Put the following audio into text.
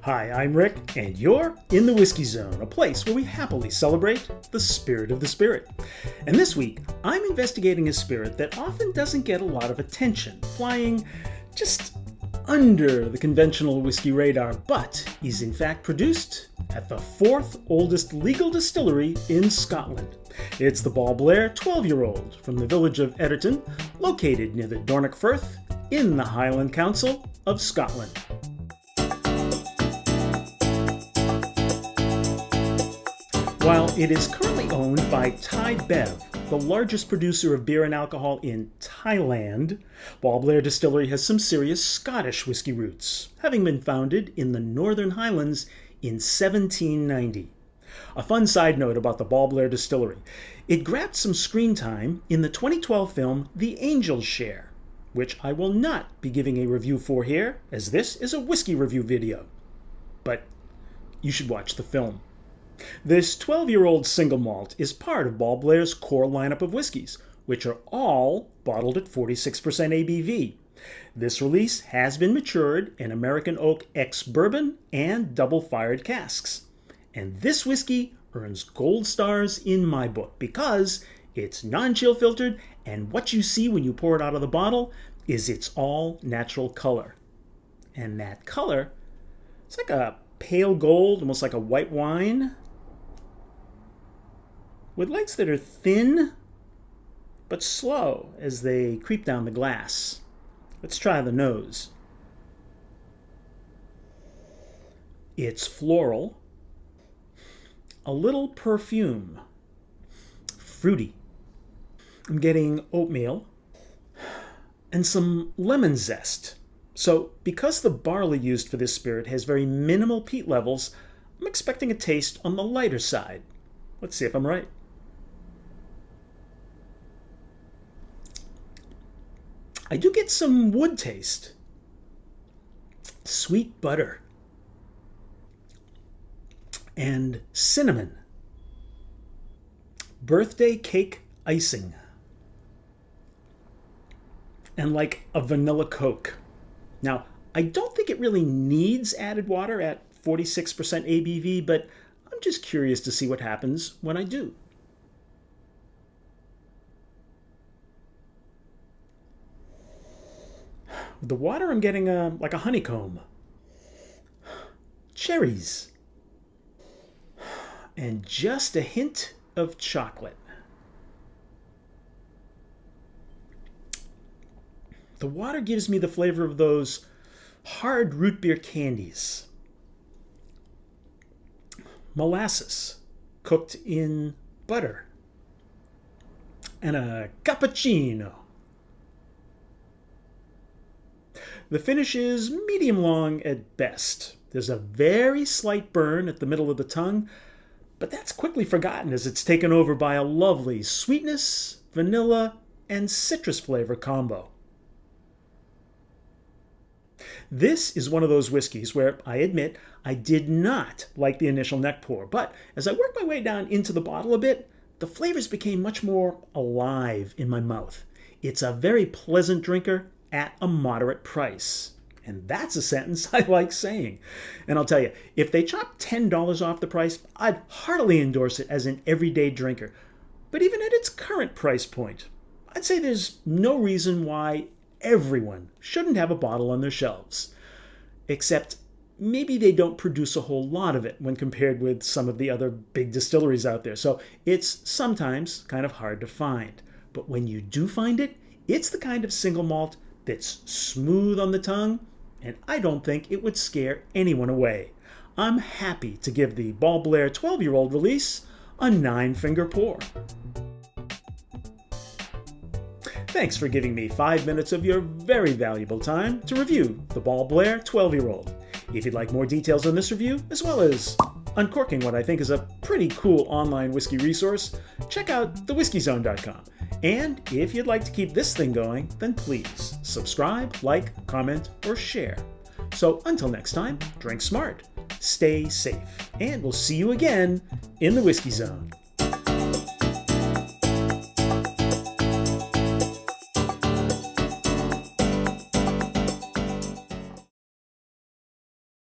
Hi, I'm Rick, and you're in the Whiskey Zone, a place where we happily celebrate the spirit of the spirit. And this week, I'm investigating a spirit that often doesn't get a lot of attention, flying just under the conventional whiskey radar, but is in fact produced at the fourth oldest legal distillery in Scotland. It's the Balblair 12-year-old from the village of Etterton, located near the Dornoch Firth in the Highland Council of Scotland. While it is currently owned by Thai Bev, the largest producer of beer and alcohol in Thailand, Balblair Distillery has some serious Scottish whiskey roots, having been founded in the Northern Highlands in 1790. A fun side note about the Balblair Distillery: it grabbed some screen time in the 2012 film The Angel's Share, which I will not be giving a review for here, as this is a whiskey review video. But you should watch the film. This 12-year-old single malt is part of Balblair's core lineup of whiskeys, which are all bottled at 46% ABV. This release has been matured in American Oak ex-bourbon and double-fired casks. And this whiskey earns gold stars in my book because it's non-chill filtered, and what you see when you pour it out of the bottle is its all-natural color. And that color, it's like a pale gold, almost like a white wine, with lights that are thin but slow as they creep down the glass. Let's try the nose. It's floral, a little perfume, fruity. I'm getting oatmeal and some lemon zest. So because the barley used for this spirit has very minimal peat levels, I'm expecting a taste on the lighter side. Let's see if I'm right. I do get some wood taste. Sweet butter. And cinnamon. Birthday cake icing. And like a vanilla Coke. Now, I don't think it really needs added water at 46% ABV, but I'm just curious to see what happens when I do. With the water, I'm getting like a honeycomb. Cherries. And just a hint of chocolate. The water gives me the flavor of those hard root beer candies. Molasses cooked in butter. And a cappuccino. The finish is medium long at best. There's a very slight burn at the middle of the tongue, but that's quickly forgotten as it's taken over by a lovely sweetness, vanilla, and citrus flavor combo. This is one of those whiskeys where, I admit, I did not like the initial neck pour, but as I worked my way down into the bottle a bit, the flavors became much more alive in my mouth. It's a very pleasant drinker at a moderate price. And that's a sentence I like saying. And I'll tell you, if they chopped $10 off the price, I'd heartily endorse it as an everyday drinker. But even at its current price point, I'd say there's no reason why everyone shouldn't have a bottle on their shelves. Except maybe they don't produce a whole lot of it when compared with some of the other big distilleries out there. So it's sometimes kind of hard to find. But when you do find it, it's the kind of single malt that's smooth on the tongue, and I don't think it would scare anyone away. I'm happy to give the Balblair 12-year-old release a 9-finger pour. Thanks for giving me 5 minutes of your very valuable time to review the Balblair 12-year-old. If you'd like more details on this review, as well as uncorking what I think is a pretty cool online whiskey resource, check out thewhiskeyzone.com. And if you'd like to keep this thing going, then please subscribe, like, comment, or share. So until next time, drink smart, stay safe, and we'll see you again in the Whiskey Zone.